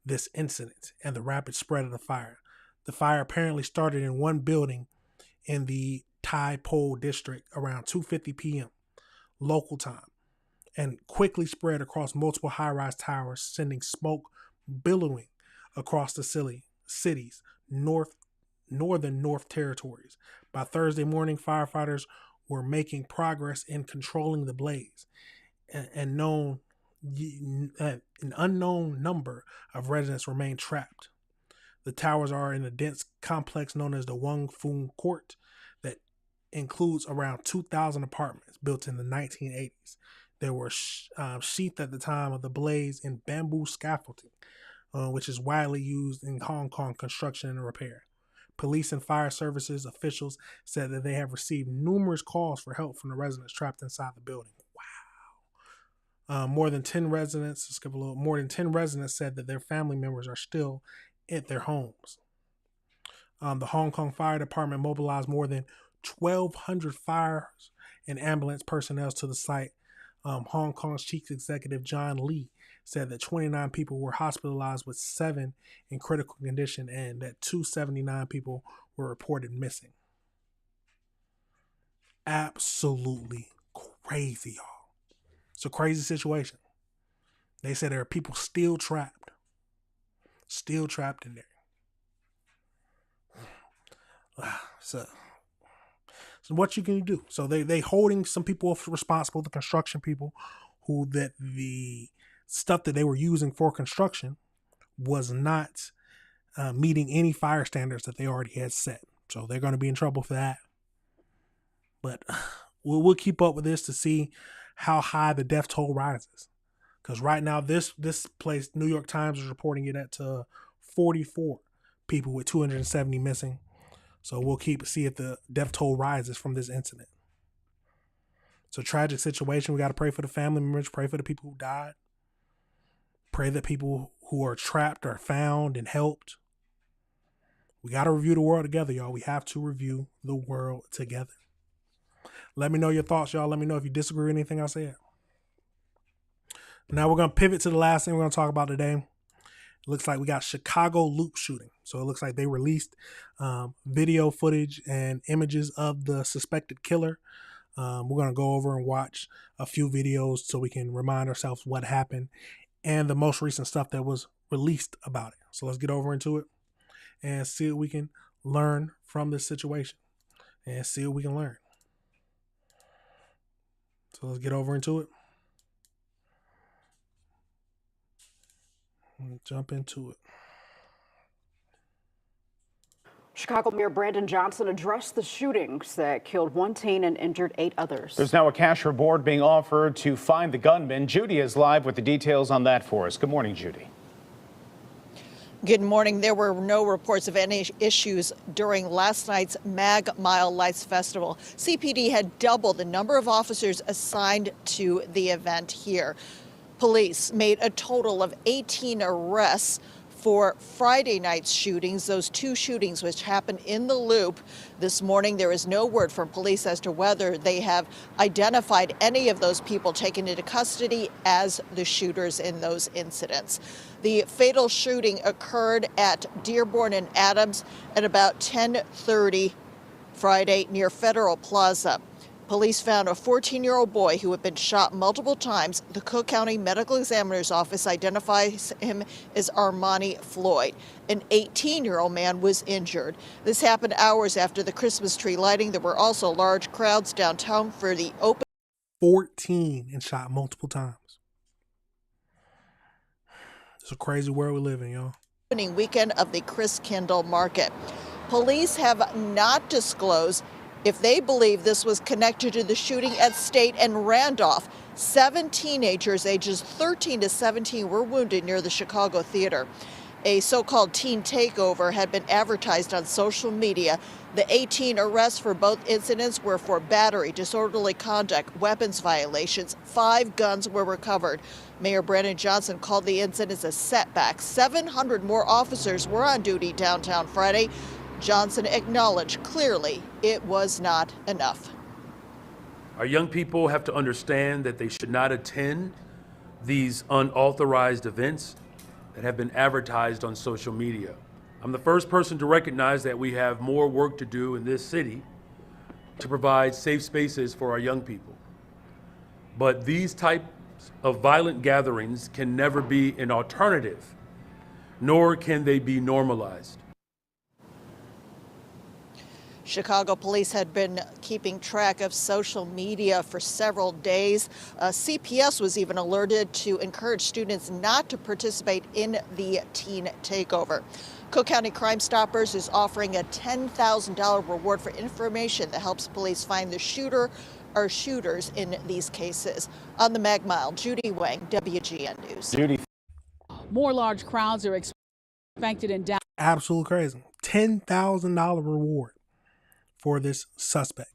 this incident and the rapid spread of the fire. The fire apparently started in one building in the Tai Po district around 2:50 p.m. local time and quickly spread across multiple high-rise towers, sending smoke billowing across the city's northern North Territories. By Thursday morning, firefighters were making progress in controlling the blaze. An unknown number of residents remain trapped. The towers are in a dense complex known as the Wong Fung Court that includes around 2,000 apartments built in the 1980s. They were sheathed at the time of the blaze in bamboo scaffolding, which is widely used in Hong Kong construction and repair. Police and fire services officials said that they have received numerous calls for help from the residents trapped inside the building. Wow. More than 10 residents said that their family members are still at their homes. The Hong Kong Fire Department mobilized more than 1,200 fires and ambulance personnel to the site. Hong Kong's chief executive John Lee said that 29 people were hospitalized with 7 in critical condition and that 279 people were reported missing. Absolutely crazy, y'all. It's a crazy situation. They said there are people still trapped in there. So what you can do? So they holding some people responsible, the construction people, who that the stuff that they were using for construction was not meeting any fire standards that they already had set. So they're going to be in trouble for that. But we'll keep up with this to see how high the death toll rises. Because right now, this place, New York Times, is reporting it at 44 people with 270 missing. So we'll see if the death toll rises from this incident. It's a tragic situation. We got to pray for the family members, pray for the people who died, pray that people who are trapped are found and helped. We got to review the world together, y'all. We have to review the world together. Let me know your thoughts, y'all. Let me know if you disagree with anything I said. Now we're going to pivot to the last thing we're going to talk about today. It looks like we got Chicago loop shooting. So it looks like they released video footage and images of the suspected killer. We're going to go over and watch a few videos so we can remind ourselves what happened and the most recent stuff that was released about it. So let's get over into it and see what we can learn from this situation and see what we can learn. So let's get over into it. Jump into it. Chicago Mayor Brandon Johnson addressed the shootings that killed one teen and injured 8 others. There's now a cash reward being offered to find the gunman. Judy is live with the details on that for us. Good morning, Judy. Good morning. There were no reports of any issues during last night's Mag Mile Lights Festival. CPD had doubled the number of officers assigned to the event here. Police made a total of 18 arrests for Friday night's shootings, those 2 shootings which happened in the Loop. This morning, there is no word from police as to whether they have identified any of those people taken into custody as the shooters in those incidents. The fatal shooting occurred at Dearborn and Adams at about 10:30 Friday near Federal Plaza. Police found a 14-year-old boy who had been shot multiple times. The Cook County Medical Examiner's Office identifies him as Armani Floyd. An 18-year-old man was injured. This happened hours after the Christmas tree lighting. There were also large crowds downtown for the open. 14 and shot multiple times. It's a crazy world we live in, y'all. Opening weekend of the Chris Kindle Market. Police have not disclosed if they believe this was connected to the shooting at State and Randolph. 7 teenagers ages 13 to 17 were wounded near the Chicago Theater. A so-called teen takeover had been advertised on social media. The 18 arrests for both incidents were for battery, disorderly conduct, weapons violations. 5 guns were recovered. Mayor Brandon Johnson called the incidents a setback. 700 more officers were on duty downtown Friday. Johnson acknowledged clearly it was not enough. Our young people have to understand that they should not attend these unauthorized events that have been advertised on social media. I'm the first person to recognize that we have more work to do in this city to provide safe spaces for our young people. But these types of violent gatherings can never be an alternative, nor can they be normalized. Chicago police had been keeping track of social media for several days. CPS was even alerted to encourage students not to participate in the teen takeover. Cook County Crime Stoppers is offering a $10,000 reward for information that helps police find the shooter or shooters in these cases. On the Mag Mile, Judy Wang, WGN News. Judy. More large crowds are expected in downtown. Absolutely crazy. $10,000 reward for this suspect.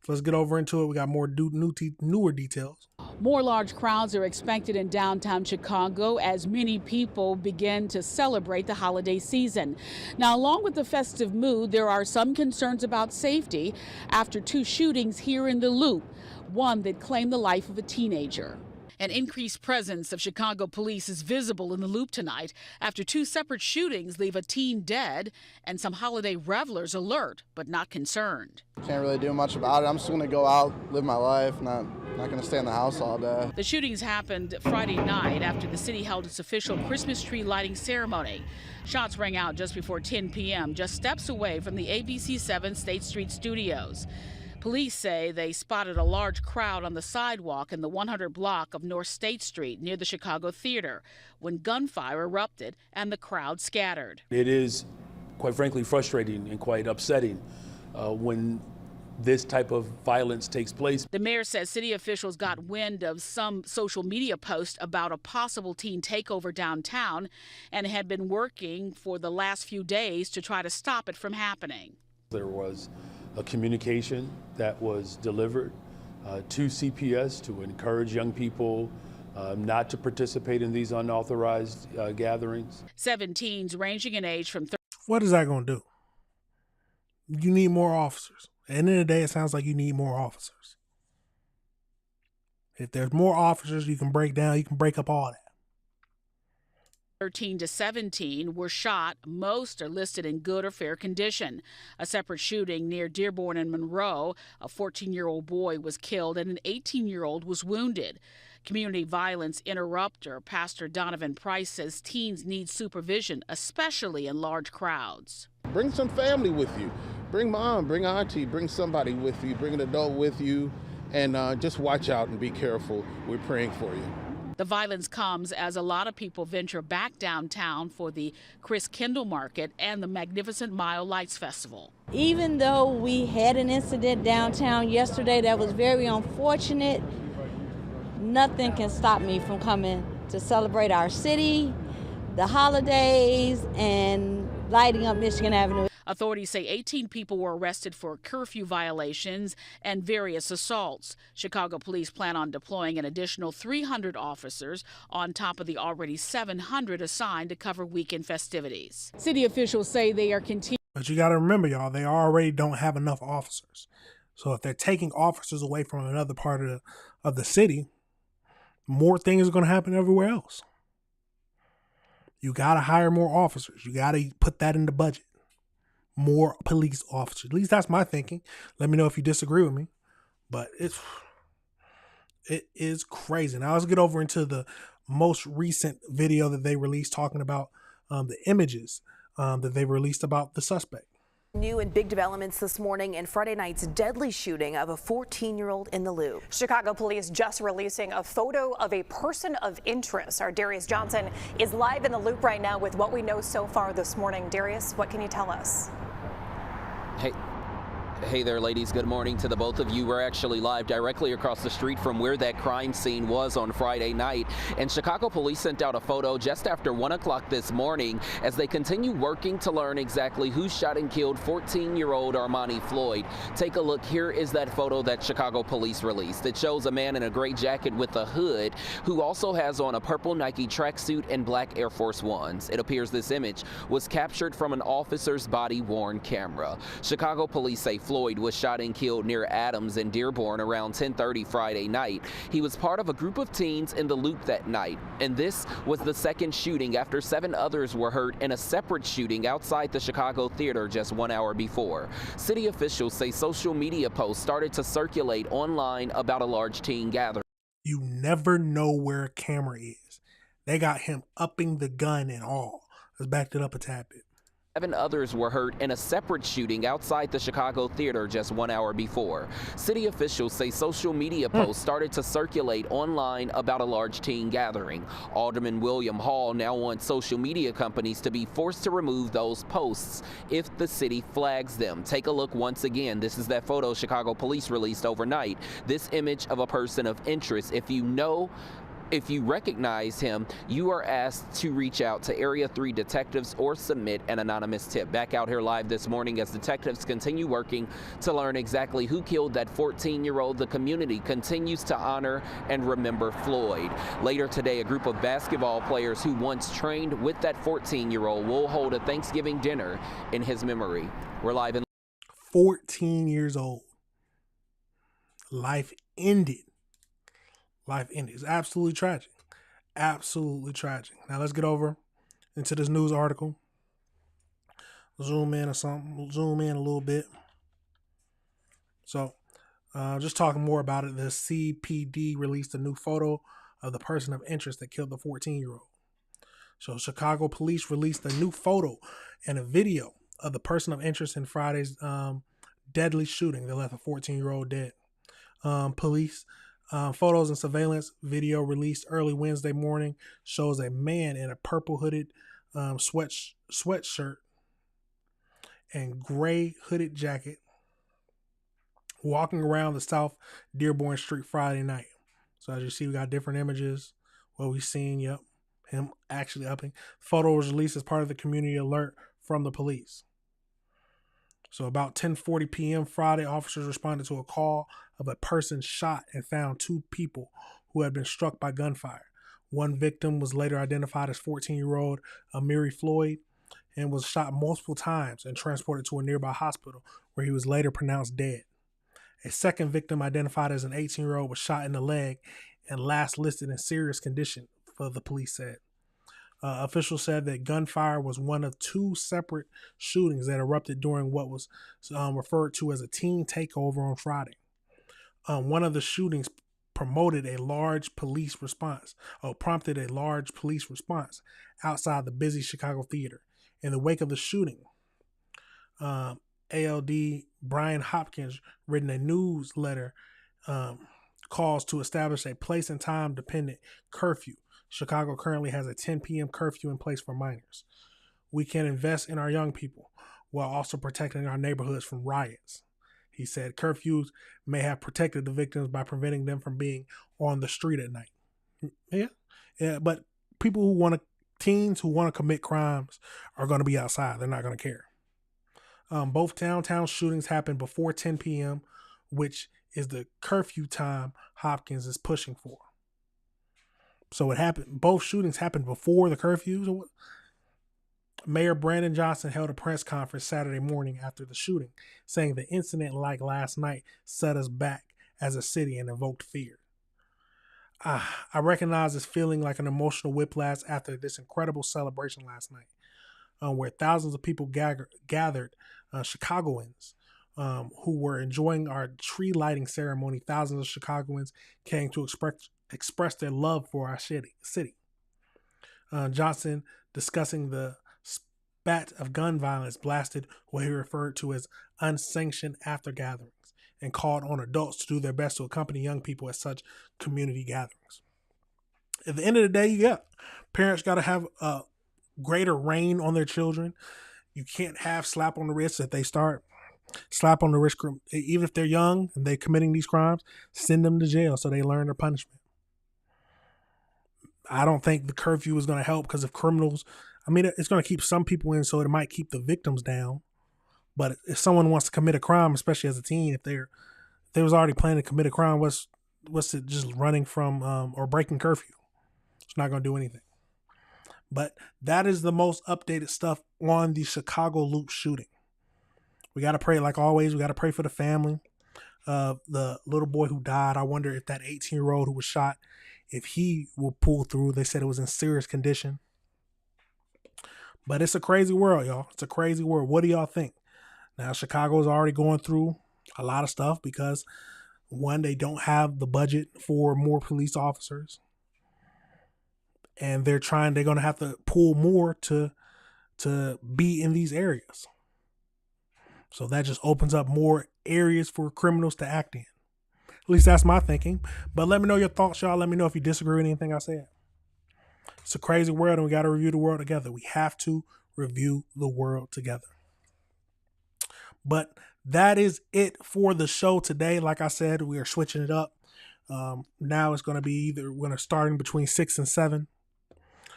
So let's get over into it. We got more newer details. More large crowds are expected in downtown Chicago as many people begin to celebrate the holiday season. Now, along with the festive mood, there are some concerns about safety after 2 shootings here in the Loop, one that claimed the life of a teenager. An increased presence of Chicago police is visible in the Loop tonight after 2 separate shootings leave a teen dead and some holiday revelers alert but not concerned. Can't really do much about it. I'm just going to go out, live my life, not going to stay in the house all day. The shootings happened Friday night after the city held its official Christmas tree lighting ceremony. Shots rang out just before 10 p.m., just steps away from the ABC7 State Street studios. Police say they spotted a large crowd on the sidewalk in the 100 block of North State Street near the Chicago Theater when gunfire erupted and the crowd scattered. It is, quite frankly, frustrating and quite upsetting when this type of violence takes place. The mayor says city officials got wind of some social media posts about a possible teen takeover downtown and had been working for the last few days to try to stop it from happening. There was a communication that was delivered to CPS to encourage young people not to participate in these unauthorized gatherings. 7 teens ranging in age from. What is that going to do? You need more officers. At the end of the day, it sounds like you need more officers. If there's more officers you can break down, you can break up all that. 13 to 17 were shot. Most are listed in good or fair condition. A separate shooting near Dearborn and Monroe, a 14-year-old boy was killed and an 18-year-old was wounded. Community violence interrupter Pastor Donovan Price says teens need supervision, especially in large crowds. Bring some family with you. Bring mom, bring auntie, bring somebody with you, bring an adult with you, and just watch out and be careful. We're praying for you. The violence comes as a lot of people venture back downtown for the Chris Kendall Market and the Magnificent Mile Lights Festival. Even though we had an incident downtown yesterday that was very unfortunate, nothing can stop me from coming to celebrate our city, the holidays, and lighting up Michigan Avenue. Authorities say 18 people were arrested for curfew violations and various assaults. Chicago police plan on deploying an additional 300 officers on top of the already 700 assigned to cover weekend festivities. City officials say they are continuing. But you got to remember, y'all, they already don't have enough officers. So if they're taking officers away from another part of the city, more things are going to happen everywhere else. You got to hire more officers. You got to put that in the budget. More police officers. At least that's my thinking. Let me know if you disagree with me. But it is crazy. Now let's get over into the most recent video that they released talking about the images that they released about the suspect. New and big developments this morning in Friday night's deadly shooting of a 14-year-old in the Loop. Chicago police just releasing a photo of a person of interest. Our Darius Johnson is live in the Loop right now with what we know so far this morning. Darius, what can you tell us? Hey there, ladies. Good morning to the both of you. We're actually live directly across the street from where that crime scene was on Friday night. And Chicago police sent out a photo just after 1 o'clock this morning as they continue working to learn exactly who shot and killed 14-year-old Armani Floyd. Take a look. Here is that photo that Chicago police released. It shows a man in a gray jacket with a hood who also has on a purple Nike tracksuit and black Air Force Ones. It appears this image was captured from an officer's body-worn camera. Chicago police say Floyd was shot and killed near Adams in Dearborn around 10:30 Friday night. He was part of a group of teens in the Loop that night, and this was the second shooting after 7 others were hurt in a separate shooting outside the Chicago Theater just 1 hour before. City officials say social media posts started to circulate online about a large teen gathering. You never know where a camera is. They got him upping the gun and all. Let's back it up a tad bit. 7 others were hurt in a separate shooting outside the Chicago Theater just 1 hour before. City officials say social media posts started to circulate online about a large teen gathering. Alderman William Hall now wants social media companies to be forced to remove those posts if the city flags them. Take a look once again. This is that photo Chicago police released overnight. This image of a person of interest. If you recognize him, you are asked to reach out to Area 3 detectives or submit an anonymous tip. Back out here live this morning as detectives continue working to learn exactly who killed that 14-year-old. The community continues to honor and remember Floyd. Later today, a group of basketball players who once trained with that 14-year-old will hold a Thanksgiving dinner in his memory. We're live in 14 years old. Life ended. Life ended. It's absolutely tragic. Absolutely tragic. Now let's get over into this news article. Zoom in or something. Zoom in a little bit. So, just talking more about it. The CPD released a new photo of the person of interest that killed the 14-year-old. So, Chicago police released a new photo and a video of the person of interest in Friday's deadly shooting that left a 14-year-old dead. Police photos and surveillance video released early Wednesday morning shows a man in a purple hooded sweatshirt and gray hooded jacket walking around the South Dearborn Street Friday night. So as you see, we got different images. What we've seen, yep, him actually upping. Photo was released as part of the community alert from the police. So about 10:40 p.m. Friday, officers responded to a call of a person shot and found 2 people who had been struck by gunfire. One victim was later identified as 14-year-old Amiri Floyd and was shot multiple times and transported to a nearby hospital where he was later pronounced dead. A second victim, identified as an 18-year-old, was shot in the leg and last listed in serious condition, the police said. Officials said that gunfire was one of 2 separate shootings that erupted during what was referred to as a teen takeover on Friday. One of the shootings prompted a large police response outside the busy Chicago Theater. In the wake of the shooting, ALD Brian Hopkins written a newsletter calls to establish a place and time dependent curfew. Chicago currently has a 10 p.m. curfew in place for minors. We can invest in our young people while also protecting our neighborhoods from riots. He said curfews may have protected the victims by preventing them from being on the street at night. Yeah, but people teens who want to commit crimes are going to be outside. They're not going to care. Both downtown shootings happened before 10 p.m., which is the curfew time Hopkins is pushing for. So both shootings happened before the curfews. Mayor Brandon Johnson held a press conference Saturday morning after the shooting, saying the incident like last night set us back as a city and evoked fear. I recognize this feeling like an emotional whiplash after this incredible celebration last night, where thousands of people gathered, Chicagoans who were enjoying our tree lighting ceremony. Thousands of Chicagoans came to express their love for our city. Johnson, discussing the spat of gun violence, blasted what he referred to as unsanctioned after gatherings and called on adults to do their best to accompany young people at such community gatherings. At the end of the day, parents got to have a greater reign on their children. You can't have slap on the wrist if they start slap on the wrist. Even if they're young and they're committing these crimes, send them to jail so they learn their punishment. I don't think the curfew is going to help because if criminals, it's going to keep some people in, so it might keep the victims down. But if someone wants to commit a crime, especially as a teen, if they was already planning to commit a crime, what's it just running from or breaking curfew? It's not going to do anything. But that is the most updated stuff on the Chicago Loop shooting. We got to pray, like always. We got to pray for the family of the little boy who died. I wonder if that 18-year-old who was shot, if he will pull through. They said it was in serious condition. But it's a crazy world, y'all. It's a crazy world. What do y'all think? Now, Chicago is already going through a lot of stuff because, one, they don't have the budget for more police officers. And they're going to have to pull more to be in these areas. So that just opens up more areas for criminals to act in. At least that's my thinking. But let me know your thoughts, y'all. Let me know if you disagree with anything I said. It's a crazy world and we got to review the world together. We have to review the world together. But that is it for the show today. Like I said, we are switching it up. Now it's going to be we're going to starting between 6 and 7.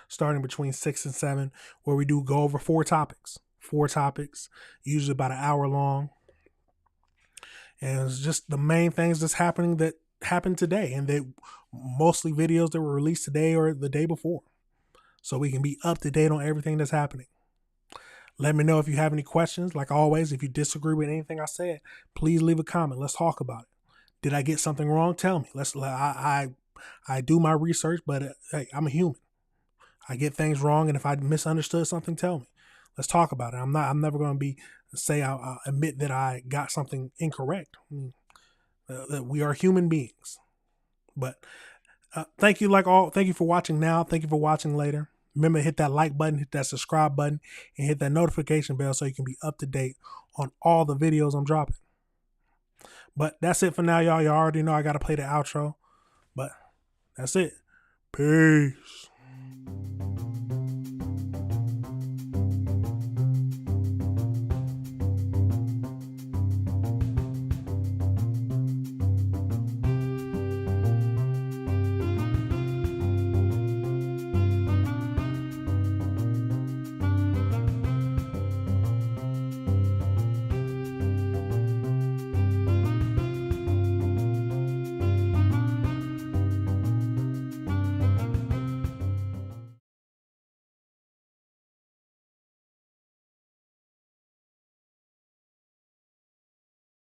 Starting between 6 and 7, where we do go over 4 topics. 4 topics, usually about an hour long. And it's just the main things that's happening that happened today. And they mostly videos that were released today or the day before. So we can be up to date on everything that's happening. Let me know if you have any questions. Like always, if you disagree with anything I said, please leave a comment. Let's talk about it. Did I get something wrong? Tell me. I do my research, but hey, I'm a human. I get things wrong, and if I misunderstood something, tell me. Let's talk about it. I'm never going to I'll admit that I got something incorrect. That we are human beings. But thank you for watching now. Thank you for watching later. Remember, hit that like button, hit that subscribe button, and hit that notification bell so you can be up to date on all the videos I'm dropping. But that's it for now, y'all. Y'all already know I got to play the outro. But that's it. Peace.